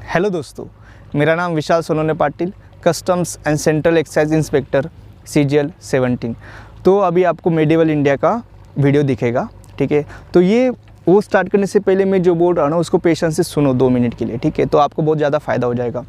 Hello दोस्तों, मेरा नाम Vishal Sonone Patil, customs and central excise inspector CGL 17। तो अभी आपको मेडिवल इंडिया का वीडियो दिखेगा, ठीक है। तो ये वो स्टार्ट करने से पहले मैं जो बोल रहा हूँ ना उसको पेशेंस से सुनो 2 मिनट के लिए, ठीक है। तो आपको बहुत ज़्यादा फ़ायदा हो जाएगा।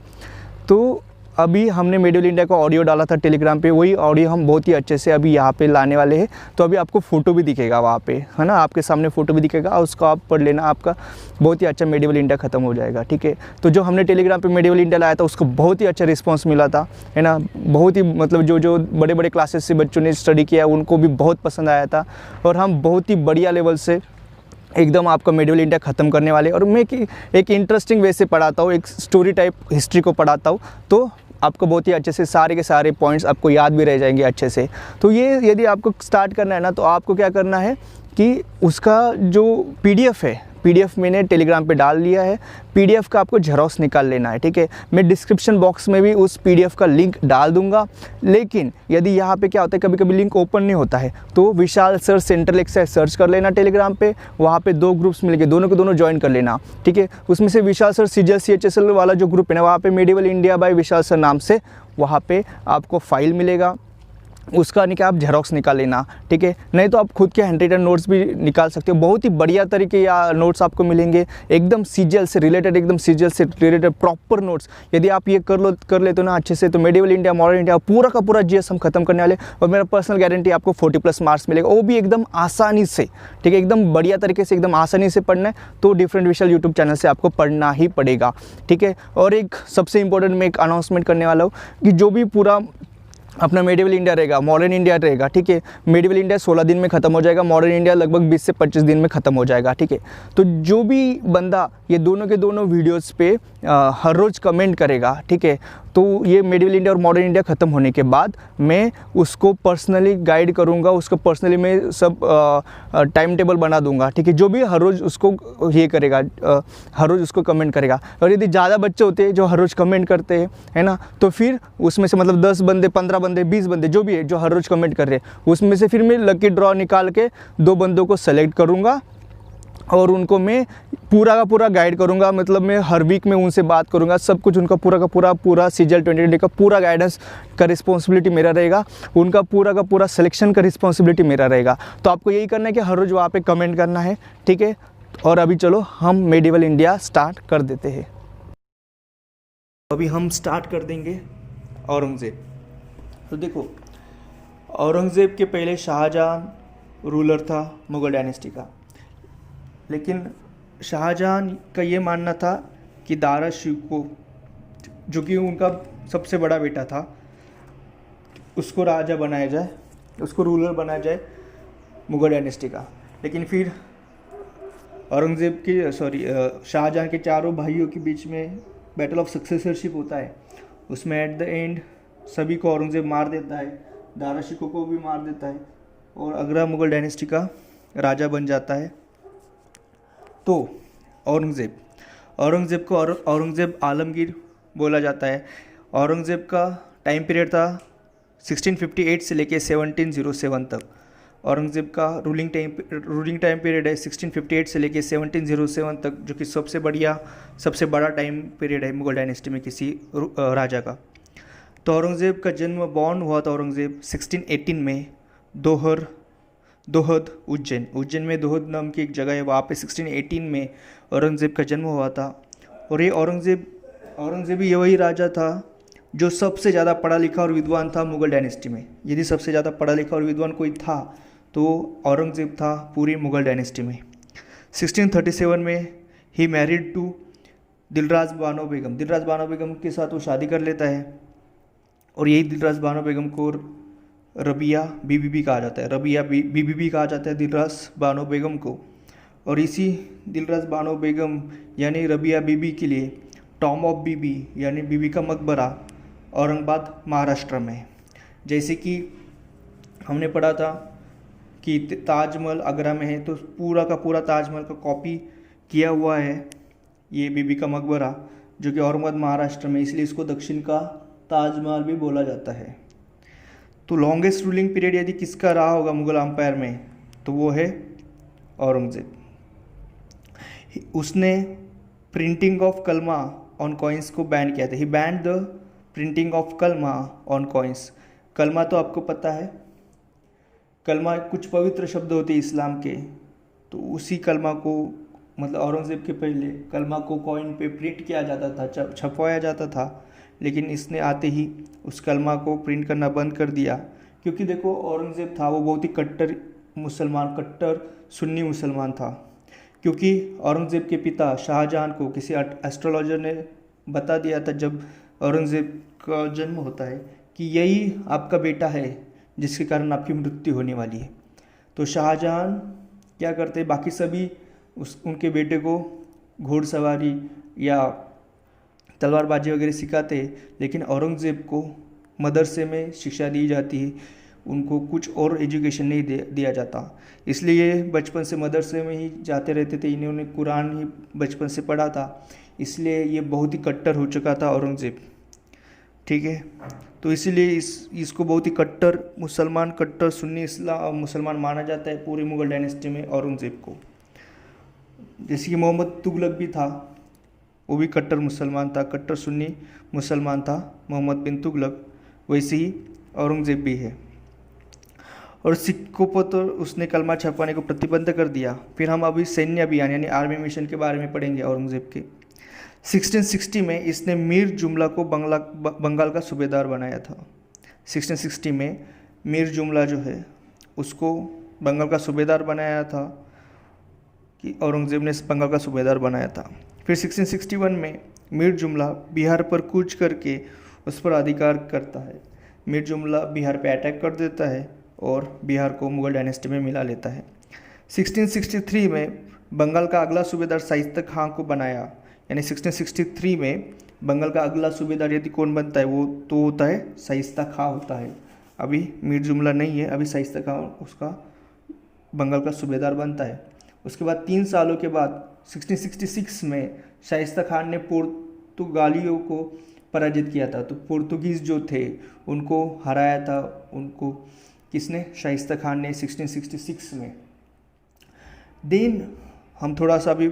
तो अभी हमने मेडिवल इंडिया का ऑडियो डाला था टेलीग्राम पे, वही ऑडियो हम बहुत ही अच्छे से अभी यहाँ पे लाने वाले हैं। तो अभी आपको फ़ोटो भी दिखेगा वहाँ पे, है ना, आपके सामने फ़ोटो भी दिखेगा और उसको आप पढ़ लेना, आपका बहुत ही अच्छा मेडिवल इंडिया ख़त्म हो जाएगा, ठीक है। तो जो हमने टेलीग्राम पे मेडिवल इंडिया लाया था उसको बहुत ही अच्छा रिस्पॉन्स मिला था, है ना। बहुत ही मतलब जो बड़े बड़े क्लासेस से बच्चों ने स्टडी किया उनको भी बहुत पसंद आया था और हम बहुत ही बढ़िया लेवल से एकदम आपका मेडिवल इंडिया ख़त्म करने वाले। और मैं एक इंटरेस्टिंग वे से पढ़ाता हूँ, एक स्टोरी टाइप हिस्ट्री को पढ़ाता हूँ, तो आपको बहुत ही अच्छे से सारे के सारे पॉइंट्स आपको याद भी रह जाएंगे अच्छे से। तो ये यदि आपको स्टार्ट करना है ना, तो आपको क्या करना है कि उसका जो PDF है, PDF मैंने टेलीग्राम पे डाल लिया है। PDF का आपको झेरॉक्स निकाल लेना है, ठीक है। मैं डिस्क्रिप्शन बॉक्स में भी उस PDF का लिंक डाल दूंगा। लेकिन यदि यहाँ पे क्या होता है, कभी कभी लिंक ओपन नहीं होता है, तो विशाल सर सेंट्रल एक्साइज सर्च कर लेना टेलीग्राम पे। वहाँ पे 2 ग्रुप्स मिलेंगे, दोनों के दोनों ज्वाइन कर लेना, ठीक है। उसमें से विशाल सर CGL CHSL वाला जो ग्रुप है ना, वहाँ पे medieval India by Vishal sir नाम से वहाँ पे आपको फाइल मिलेगा, उसका आप झेरॉक्स निकाल लेना, ठीक है। नहीं तो आप खुद के हैंड रिटन नोट्स भी निकाल सकते हो। बहुत ही बढ़िया तरीके या नोट्स आपको मिलेंगे, एकदम CGL से रिलेटेड, एकदम CGL से रिलेटेड प्रॉपर नोट्स। यदि आप ये कर लेते हो ना अच्छे से, तो मेडिवल इंडिया, मॉडर्न इंडिया पूरा का पूरा GS हम खत्म करने वाले। और मेरा पर्सनल गारंटी आपको 40+ मार्क्स मिलेगा, वो भी एकदम आसानी से, ठीक है। एकदम बढ़िया तरीके से, एकदम आसानी से पढ़ना है तो डिफरेंट विशाल यूट्यूब चैनल से आपको पढ़ना ही पड़ेगा, ठीक है। और एक सबसे इंपॉर्टेंट मैं एक अनाउंसमेंट करने वाला हूँ कि जो भी पूरा अपना मेडिवल इंडिया रहेगा, मॉडर्न इंडिया रहेगा, ठीक है। मेडिवल इंडिया 16 दिन में ख़त्म हो जाएगा, मॉडर्न इंडिया लगभग 20 से 25 दिन में ख़त्म हो जाएगा, ठीक है। तो जो भी बंदा ये दोनों के दोनों वीडियोस पे हर रोज़ कमेंट करेगा, ठीक है, तो ये मेडिवल इंडिया और मॉडर्न इंडिया ख़त्म होने के बाद मैं उसको पर्सनली गाइड करूँगा, उसको पर्सनली मैं सब टाइम टेबल बना दूंगा, ठीक है। जो भी हर रोज़ उसको ये करेगा, हर रोज़ उसको कमेंट करेगा। और यदि ज़्यादा बच्चे होते हैं जो हर रोज़ कमेंट करते हैं, है ना, तो फिर उसमें से मतलब 10 बंदे, 15 बंदे, 20 बंदे जो भी है जो हर रोज़ कमेंट कर रहे हैं, उसमें से फिर मैं लकी ड्रॉ निकाल के 2 बंदों को सेलेक्ट करूँगा और उनको मैं पूरा का पूरा गाइड करूंगा। मतलब मैं हर वीक में उनसे बात करूंगा, सब कुछ उनका पूरा का पूरा CGL 2020 का पूरा गाइडेंस का रिस्पॉन्सिबिलिटी मेरा रहेगा, उनका पूरा का पूरा सिलेक्शन का रिस्पॉन्सिबिलिटी मेरा रहेगा। तो आपको यही करना है कि हर रोज़ वहाँ पे कमेंट करना है, ठीक है। और अभी चलो हम मेडिवल इंडिया स्टार्ट कर देते हैं। अभी हम स्टार्ट कर देंगे औरंगज़ेब। तो देखो, औरंगज़ेब के पहले शाहजहां रूलर था मुग़ल डायनेस्टी का। लेकिन शाहजहां का ये मानना था कि दारा शिकोह, जो कि उनका सबसे बड़ा बेटा था, उसको राजा बनाया जाए, उसको रूलर बनाया जाए मुग़ल डायनेस्टी का। लेकिन फिर औरंगज़ेब के शाहजहां के चारों भाइयों के बीच में बैटल ऑफ सक्सेसरशिप होता है। उसमें एट द एंड सभी को औरंगज़ेब मार देता है, दारा शिकोह को भी मार देता है और आगरा मुग़ल डायनेस्टी का राजा बन जाता है। तो औरंगज़ेब को औरंगज़ेब आलमगीर बोला जाता है। औरंगज़ेब का टाइम पीरियड था 1658 से लेके 1707 तक। औरंगज़ेब का रूलिंग टाइम पीरियड है 1658 से लेके 1707 तक, जो कि सबसे बड़ा टाइम पीरियड है मुग़ल डायनेस्टी में किसी राजा का। तो औरंगज़ेब का जन्म, बॉर्न हुआ था औरंगज़ेब 1618 में दोहद उज्जैन में दोहद नाम की एक जगह है, वहाँ पे 1618 में औरंगज़ेब का जन्म हुआ था। और ये औरंगज़ेब ही वही राजा था जो सबसे ज़्यादा पढ़ा लिखा और विद्वान था मुग़ल डायनेस्टी में। यदि सबसे ज़्यादा पढ़ा लिखा और विद्वान कोई था तो औरंगज़ेब था पूरी मुग़ल डायनेस्टी में। 1637 में he married to Dilraj Bano Begum के साथ वो शादी कर लेता है। और यही दिलराज बानो बेगम को रबिया बीबी भी कहा जाता है, दिलराज बानो बेगम को। और इसी दिलराज बानो बेगम यानी रबिया बीबी के लिए टॉम ऑफ बीबी यानी बीबी का मकबरा औरंगाबाद महाराष्ट्र में। जैसे कि हमने पढ़ा था कि ताजमहल आगरा में है, तो पूरा का पूरा ताजमहल का कॉपी किया हुआ है ये बीबी का मकबरा, जो कि औरंगाबाद महाराष्ट्र में, इसलिए इसको दक्षिण का ताजमहल भी बोला जाता है। तो लॉन्गेस्ट रूलिंग पीरियड यदि किसका रहा होगा मुग़ल एम्पायर में, तो वो है औरंगज़ेब। उसने प्रिंटिंग ऑफ कलमा ऑन कॉइन्स को बैन किया था। ही बैंड द प्रिंटिंग ऑफ कलमा ऑन कॉइन्स। कलमा तो आपको पता है, कलमा कुछ पवित्र शब्द होते हैं इस्लाम के, तो उसी कलमा को मतलब औरंगज़ेब के पहले कलमा को कॉइन पे प्रिंट किया जाता था, छपवाया जाता था, लेकिन इसने आते ही उस कलमा को प्रिंट करना बंद कर दिया। क्योंकि देखो औरंगज़ेब था वो बहुत ही कट्टर मुसलमान, कट्टर सुन्नी मुसलमान था। क्योंकि औरंगज़ेब के पिता शाहजहां को किसी एस्ट्रोलॉजर ने बता दिया था जब औरंगज़ेब का जन्म होता है कि यही आपका बेटा है जिसके कारण आपकी मृत्यु होने वाली है। तो शाहजहां क्या करते, बाकी सभी उनके बेटे को घोड़सवारी या तलवारबाजी वगैरह सिखाते, लेकिन औरंगज़ेब को मदरसे में शिक्षा दी जाती है, उनको कुछ और एजुकेशन नहीं दिया जाता। इसलिए बचपन से मदरसे में ही जाते रहते थे, इन्होंने कुरान ही बचपन से पढ़ा था, इसलिए ये बहुत ही कट्टर हो चुका था औरंगज़ेब, ठीक है। तो इसीलिए इसको बहुत ही कट्टर मुसलमान, कट्टर सुन्नी इस्लाम मुसलमान माना जाता है पूरी मुग़ल डायनेस्टी में औरंगज़ेब को। जैसे कि मोहम्मद तुगलक भी था, वो भी कट्टर मुसलमान था, कट्टर सुन्नी मुसलमान था मोहम्मद बिन तुगलक, वैसे ही औरंगज़ेब भी है। और सिखों पर तो उसने कलमा छपवाने को प्रतिबंध कर दिया। फिर हम अभी सैन्य अभियान यानी आर्मी मिशन के बारे में पढ़ेंगे औरंगज़ेब के। 1660 में इसने मीर जुमला को बंगाल का सूबेदार बनाया था। 1660 में मीर जुमला जो है उसको बंगाल का सूबेदार बनाया था, कि औरंगज़ेब ने बंगाल का सूबेदार बनाया था। फिर 1661 में मीर जुमला बिहार पर कूच करके उस पर अधिकार करता है। मीर जुमला बिहार पे अटैक कर देता है और बिहार को मुग़ल डायनेस्टी में मिला लेता है। 1663 में बंगाल का अगला सूबेदार शाइस्ता खां को बनाया, यानी 1663 में बंगाल का अगला सूबेदार यदि कौन बनता है वो तो होता है शाइस्ता खां होता है। अभी मीर जुमला नहीं है, अभी शाइस्ता खां उसका बंगाल का सूबेदार बनता है। उसके बाद 3 सालों के बाद 1666 में शाइस्ता खान ने पुर्तगालियों को पराजित किया था। तो पुर्तगीज़ जो थे उनको हराया था, उनको किसने, शाइस्ता खान ने 1666 में। देन हम थोड़ा सा भी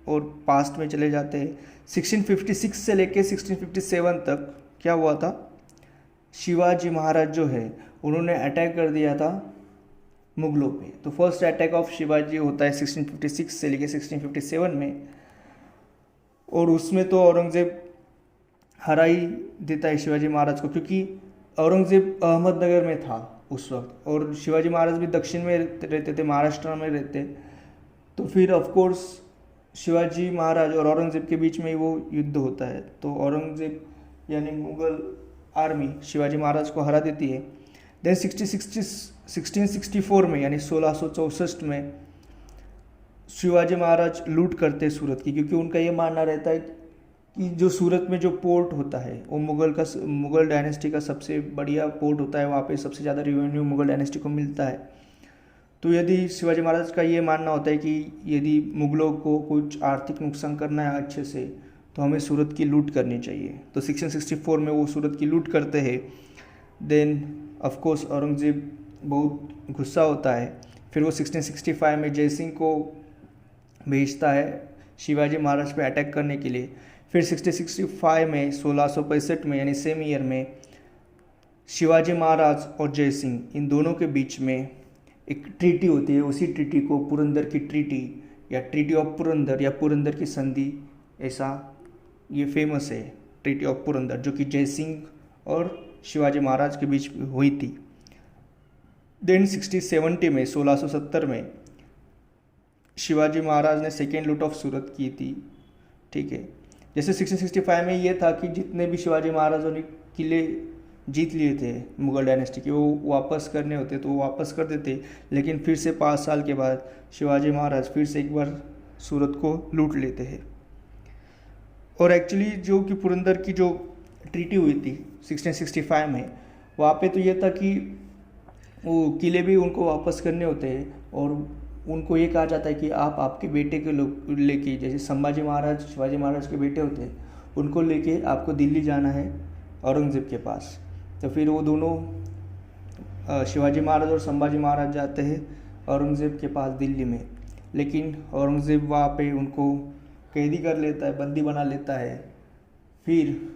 और पास्ट में चले जाते हैं। 1656 से लेके 1657 तक क्या हुआ था, शिवाजी महाराज जो है उन्होंने अटैक कर दिया था मुग़लों पे। तो फर्स्ट अटैक ऑफ शिवाजी होता है 1656 से लेके 1657 में, और उसमें तो औरंगज़ेब हरा ही देता है शिवाजी महाराज को, क्योंकि औरंगज़ेब अहमदनगर में था उस वक्त और शिवाजी महाराज भी दक्षिण में रहते थे, महाराष्ट्र में रहते। तो फिर ऑफ कोर्स शिवाजी महाराज और औरंगज़ेब के बीच में वो युद्ध होता है। तो औरंगज़ेब यानी मुग़ल आर्मी शिवाजी महाराज को हरा देती है। देन 1664 में यानी 1664 में शिवाजी महाराज लूट करते सूरत की, क्योंकि उनका ये मानना रहता है कि जो सूरत में जो पोर्ट होता है वो मुग़ल डायनेस्टी का सबसे बढ़िया पोर्ट होता है, वहाँ पे सबसे ज़्यादा रेवेन्यू मुग़ल डायनेस्टी को मिलता है। तो यदि शिवाजी महाराज का ये मानना होता है कि यदि मुग़लों को कुछ आर्थिक नुकसान करना है अच्छे से, तो हमें सूरत की लूट करनी चाहिए। तो 1664 में वो सूरत की लूट करते हैं। देन ऑफ कोर्स औरंगज़ेब बहुत गुस्सा होता है। फिर वो 1665 में जयसिंह को भेजता है शिवाजी महाराज पे अटैक करने के लिए। फिर 1665 में 1665 में यानी सेम ईयर में शिवाजी महाराज और जयसिंह इन दोनों के बीच में एक ट्रीटी होती है। उसी ट्रीटी को पुरंदर की ट्रीटी या ट्रीटी ऑफ पुरंदर या पुरंदर की संधि, ऐसा ये फेमस है ट्रीटी ऑफ पुरंदर, जो कि जयसिंह और शिवाजी महाराज के बीच हुई थी। देन 1670 में 1670 में शिवाजी महाराज ने सेकेंड लूट ऑफ सूरत की थी, ठीक है। जैसे 1665 में ये था कि जितने भी शिवाजी महाराजों ने किले जीत लिए थे मुग़ल डायनेस्टी के, वो वापस करने होते तो वो वापस कर देते, लेकिन फिर से 5 साल के बाद शिवाजी महाराज फिर से एक बार सूरत को लूट लेते हैं। और एक्चुअली जो कि पुरंदर की जो ट्रीटी हुई थी 1665 में, वहाँ पे तो ये था कि वो किले भी उनको वापस करने होते हैं और उनको ये कहा जाता है कि आप आपके बेटे के लोग लेके, जैसे संभाजी महाराज शिवाजी महाराज के बेटे होते हैं, उनको लेके आपको दिल्ली जाना है औरंगज़ेब के पास। तो फिर वो दोनों शिवाजी महाराज और संभाजी महाराज जाते हैं औरंगज़ेब के पास दिल्ली में, लेकिन औरंगज़ेब वहाँ पे उनको कैदी कर लेता है, बंदी बना लेता है। फिर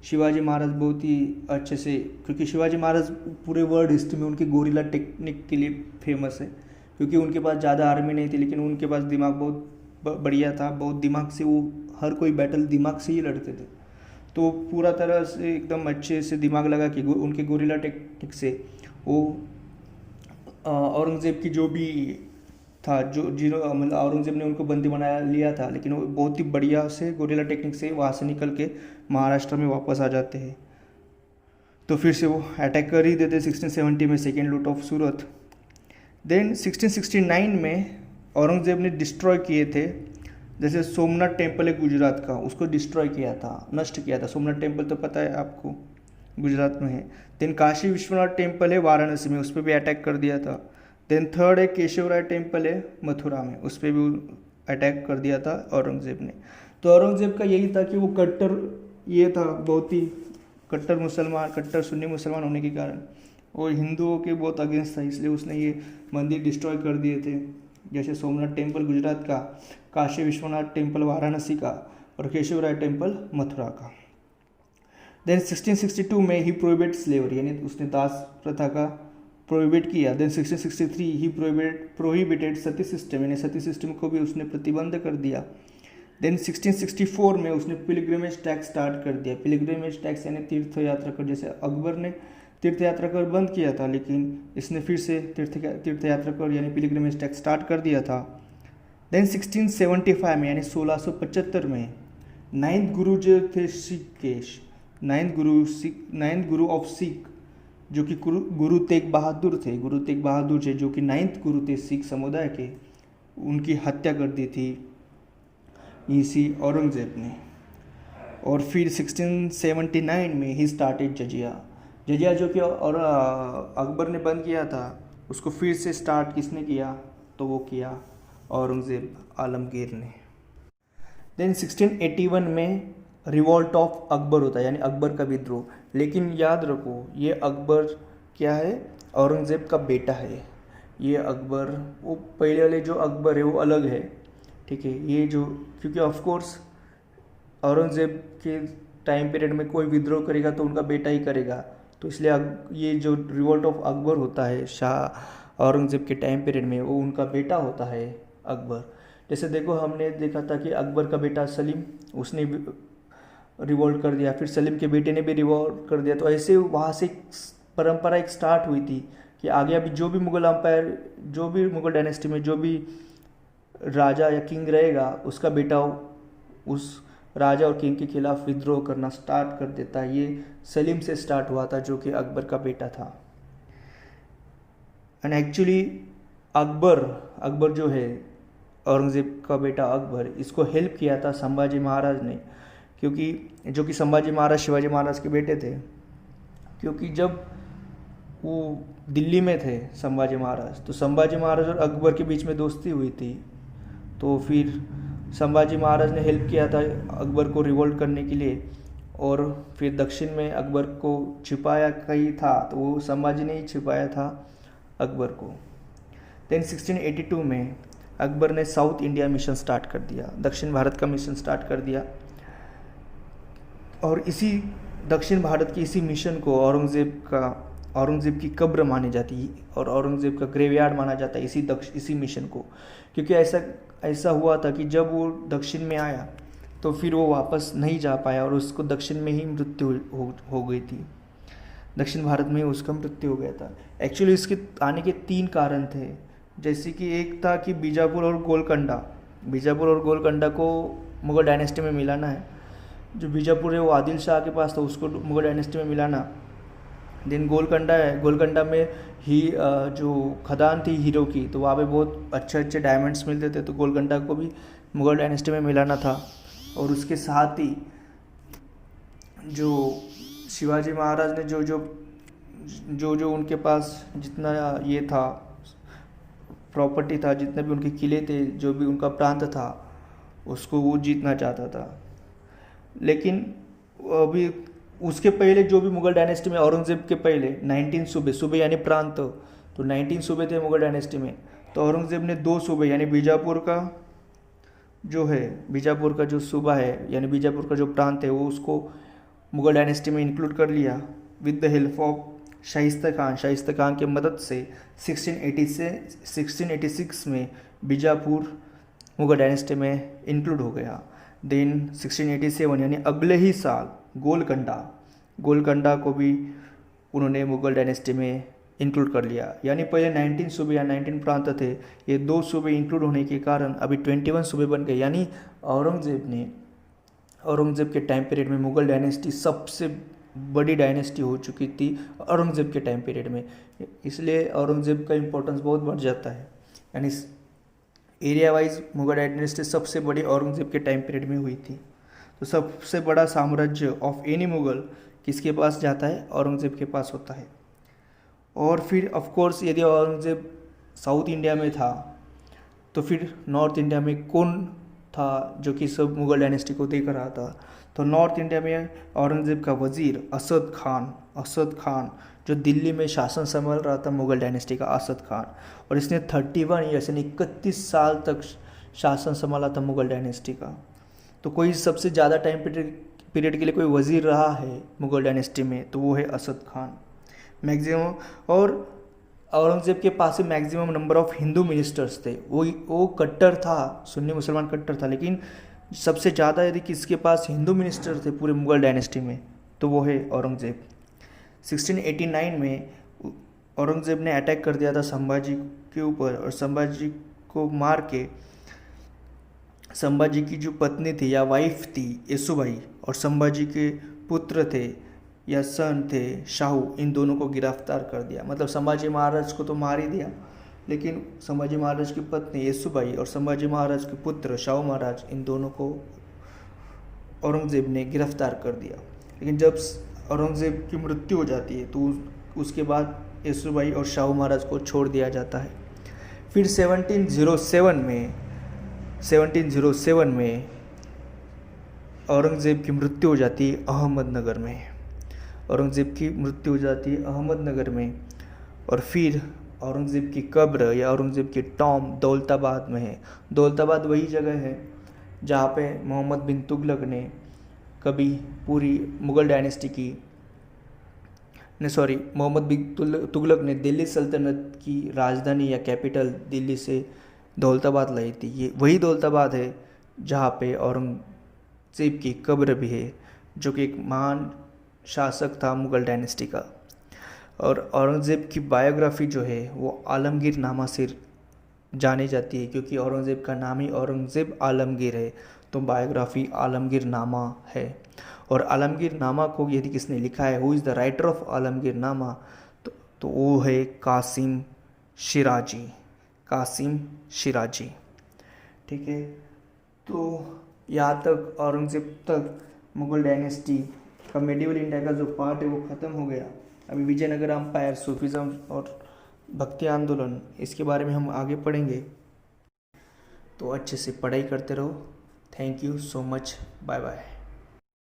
शिवाजी महाराज बहुत ही अच्छे से, क्योंकि शिवाजी महाराज पूरे वर्ल्ड हिस्ट्री में उनकी गोरिल्ला टेक्निक के लिए फेमस है, क्योंकि उनके पास ज़्यादा आर्मी नहीं थी लेकिन उनके पास दिमाग बहुत बढ़िया था, बहुत दिमाग से वो हर कोई बैटल दिमाग से ही लड़ते थे। तो पूरा तरह से एकदम अच्छे से दिमाग लगा कि उनके गोरिल्ला टेक्निक से वो औरंगज़ेब की जो भी था, जो जिन्हों मतलब औरंगज़ेब ने उनको बंदी बनाया लिया था, लेकिन वो बहुत ही बढ़िया से गोरिल्ला टेक्निक से वहाँ से निकल के महाराष्ट्र में वापस आ जाते हैं। तो फिर से वो अटैक कर ही देते 1670 में, सेकेंड लूट ऑफ सूरत। देन 1669 में औरंगज़ेब ने डिस्ट्रॉय किए थे, जैसे सोमनाथ टेम्पल है गुजरात का, उसको डिस्ट्रॉय किया था, नष्ट किया था। सोमनाथ टेम्पल तो पता है आपको, गुजरात में है। देन काशी विश्वनाथ टेम्पल है वाराणसी में, उस पर भी अटैक कर दिया था। देन थर्ड है केशवराय टेम्पल है मथुरा में, उस पर भी अटैक कर दिया था औरंगज़ेब ने। तो औरंगज़ेब का यही था कि वो कट्टर, ये था बहुत ही कट्टर मुसलमान, कट्टर सुन्नी मुसलमान होने के कारण वो हिंदुओं के बहुत अगेंस्ट था, इसलिए उसने ये मंदिर डिस्ट्रॉय कर दिए थे, जैसे सोमनाथ टेम्पल गुजरात का, काशी विश्वनाथ टेम्पल वाराणसी का और केशवराय टेम्पल मथुरा का। देन 1662 में ही प्रोहिबिट स्लेवरी, यानी उसने दास प्रथा का प्रोहिबिट किया। देन 1663 ही प्रोहिबिटेड सती सिस्टम, यानी सती सिस्टम को भी उसने प्रतिबंध कर दिया। देन 1664 में उसने पिलग्रिमेज टैक्स स्टार्ट कर दिया। पिलग्रिमेज टैक्स यानी तीर्थ यात्रा कर, जैसे अकबर ने तीर्थ यात्रा कर बंद किया था, लेकिन इसने फिर से तीर्थ यात्रा कर यानी पिलग्रिमेज टैक्स स्टार्ट कर दिया था। देन 1675 में यानी 1675 में नाइन्थ गुरु जो थे सिख के, नाइन्थ गुरु ऑफ सिख, जो कि गुरु तेग बहादुर थे, गुरु तेग बहादुर जी जो कि नाइन्थ गुरु थे सिख समुदाय के, उनकी हत्या कर दी थी इसी औरंगज़ेब ने। और फिर 1679 में ही स्टार्टेड जजिया, जजिया जो कि और अकबर ने बंद किया था, उसको फिर से स्टार्ट किसने किया, तो वो किया औरंगज़ेब आलमगीर ने। देन 1681 में रिवॉल्ट ऑफ अकबर होता है, यानी अकबर का विद्रोह। लेकिन याद रखो ये अकबर क्या है, औरंगज़ेब का बेटा है। ये अकबर, वो पहले वाले जो अकबर है वो अलग है, ठीक है। ये जो, क्योंकि ऑफ कोर्स औरंगज़ेब के टाइम पीरियड में कोई विद्रोह करेगा तो उनका बेटा ही करेगा, तो इसलिए ये जो रिवॉल्ट ऑफ अकबर होता है शाह औरंगज़ेब के टाइम पीरियड में, वो उनका बेटा होता है अकबर। जैसे देखो हमने देखा था कि अकबर का बेटा सलीम, उसने रिवॉल्ट कर दिया, फिर सलीम के बेटे ने भी रिवॉल्ट कर दिया। तो ऐसे वहाँ से परंपरा एक स्टार्ट हुई थी कि आगे अभी जो भी मुग़ल अम्पायर, जो भी मुग़ल डायनेस्टी में जो भी राजा या किंग रहेगा, उसका बेटा उस राजा और किंग के खिलाफ विद्रोह करना स्टार्ट कर देता है। ये सलीम से स्टार्ट हुआ था, जो कि अकबर का बेटा था। एंड एक्चुअली अकबर जो है, औरंगज़ेब का बेटा अकबर, इसको हेल्प किया था संभाजी महाराज ने, क्योंकि जो कि संभाजी महाराज शिवाजी महाराज के बेटे थे। क्योंकि जब वो दिल्ली में थे संभाजी महाराज, तो संभाजी महाराज और अकबर के बीच में दोस्ती हुई थी, तो फिर संभाजी महाराज ने हेल्प किया था अकबर को रिवोल्ट करने के लिए। और फिर दक्षिण में अकबर को छिपाया कहीं था, तो वो संभाजी ने ही छिपाया था अकबर को। देन 1682 में अकबर ने साउथ इंडिया मिशन स्टार्ट कर दिया, दक्षिण भारत का मिशन स्टार्ट कर दिया। और इसी दक्षिण भारत की इसी मिशन को औरंगज़ेब की कब्र मानी जाती है और औरंगज़ेब का ग्रेवयार्ड माना जाता है इसी मिशन को। क्योंकि ऐसा हुआ था कि जब वो दक्षिण में आया तो फिर वो वापस नहीं जा पाया और उसको दक्षिण में ही मृत्यु हो गई थी, दक्षिण भारत में उसका मृत्यु हो गया था। एक्चुअली इसके आने के 3 कारण थे, जैसे कि एक था कि बीजापुर और गोलकंडा को मुग़ल डायनेस्टी में मिलाना है। जो बीजापुर है वो आदिल शाह के पास था, उसको मुग़ल डायनेस्टी में मिलाना। देन गोलकंडा में ही जो खदान थी हीरो की, तो वहाँ पे बहुत अच्छे डायमंड्स मिलते थे, तो गोलकंडा को भी मुग़ल डायनेस्टी में मिलाना था। और उसके साथ ही जो शिवाजी महाराज ने जो उनके पास जितना ये था प्रॉपर्टी था, जितने भी उनके किले थे, जो भी उनका प्रांत था, उसको वो जीतना चाहता था। लेकिन अभी उसके पहले जो भी मुग़ल डायनेस्टी में औरंगज़ेब के पहले 19 सूबे यानी प्रांत, तो 19 सूबे थे मुग़ल डायनेस्टी में। तो औरंगज़ेब ने 2 सूबे यानी बीजापुर का जो है बीजापुर का जो सूबा है यानी बीजापुर का जो प्रांत है वो उसको मुग़ल डायनेस्टी में इंक्लूड कर लिया with the help of Shaista Khan की मदद से 1686 में बीजापुर मुग़ल डायनेस्टी में इंक्लूड हो गया। देन 1687 यानी अगले ही साल गोलकंडा को भी उन्होंने मुग़ल डायनेस्टी में इंक्लूड कर लिया। यानी पहले 19 सूबे या 19 प्रांत थे, ये 2 सूबे इंक्लूड होने के कारण अभी 21 सूबे बन गए। यानी औरंगज़ेब के टाइम पीरियड में मुग़ल डायनेस्टी सबसे बड़ी डायनेस्टी हो चुकी थी औरंगज़ेब के टाइम पीरियड में, इसलिए औरंगज़ेब का इम्पोर्टेंस बहुत बढ़ जाता है। यानी एरिया वाइज मुग़ल डायनेस्टी सबसे बड़ी औरंगज़ेब के टाइम पीरियड में हुई थी। तो सबसे बड़ा साम्राज्य ऑफ एनी मुग़ल किसके पास जाता है? औरंगज़ेब के पास होता है। और फिर ऑफ कोर्स यदि औरंगज़ेब साउथ इंडिया में था तो फिर नॉर्थ इंडिया में कौन था जो कि सब मुग़ल डायनेस्टी को देख रहा था? तो नॉर्थ इंडिया में औरंगज़ेब का वज़ीर असद खान जो दिल्ली में शासन संभाल रहा था मुग़ल डायनेस्टी का, असद खान, और इसने 31 ईयर्स यानी 31 साल तक शासन संभाला था मुग़ल डायनेस्टी का। तो कोई सबसे ज़्यादा टाइम पीरियड के लिए कोई वज़ीर रहा है मुग़ल डायनेस्टी में तो वो है असद खान मैक्सिमम। और औरंगज़ेब के पास में maximum number of Hindu ministers थे। वो कट्टर था, सुन्नी मुसलमान कट्टर था, लेकिन सबसे ज़्यादा यदि किसके पास हिंदू मिनिस्टर थे पूरे मुग़ल डायनेस्टी में तो वो है औरंगज़ेब। 1689 में औरंगज़ेब ने अटैक कर दिया था संभाजी के ऊपर, और संभाजी को मार के संभाजी की जो पत्नी थी या वाइफ थी येसुबाई, और संभाजी के पुत्र थे या सन थे शाहू, इन दोनों को गिरफ्तार कर दिया। मतलब संभाजी महाराज को तो मार ही दिया, लेकिन संभाजी महाराज की पत्नी येसुबाई और संभाजी महाराज के पुत्र शाहू महाराज, इन दोनों को औरंगज़ेब ने गिरफ्तार कर दिया। लेकिन जब औरंगज़ेब की मृत्यु हो जाती है तो उसके बाद येसुबाई और शाहू महाराज को छोड़ दिया जाता है। फिर 1707 में औरंगज़ेब की मृत्यु हो जाती है अहमदनगर में। और फिर औरंगज़ेब की कब्र या औरंगज़ेब की टॉम दौलताबाद में है। दौलताबाद वही जगह है जहाँ पे मोहम्मद बिन तुगलक ने कभी पूरी मुग़ल डायनेस्टी की मोहम्मद बिन तुगलक ने दिल्ली सल्तनत की राजधानी या कैपिटल दिल्ली से दौलताबाद लाई थी। ये वही दौलताबाद है जहाँ पे औरंगज़ेब की कब्र भी है, जो कि एक महान शासक था मुग़ल डायनेस्टी का। और औरंगज़ेब की बायोग्राफी जो है वो आलमगीर नामा से जानी जाती है, क्योंकि औरंगज़ेब का नाम ही औरंगज़ेब आलमगीर है, तो बायोग्राफी आलमगीर नामा है। और आलमगीर नामा को यदि किसने लिखा है, who is the writer of Alamgir नामा, तो वो है कासिम शिराजी। ठीक है, तो यहाँ तक औरंगज़ेब तक मुग़ल डायनेस्टी का मेडिवल इंडिया का जो पार्ट है वो ख़त्म हो गया। अभी विजयनगर एम्पायर, सूफीज़म और भक्ति आंदोलन, इसके बारे में हम आगे पढ़ेंगे। तो अच्छे से पढ़ाई करते रहो। Thank you so much, bye bye.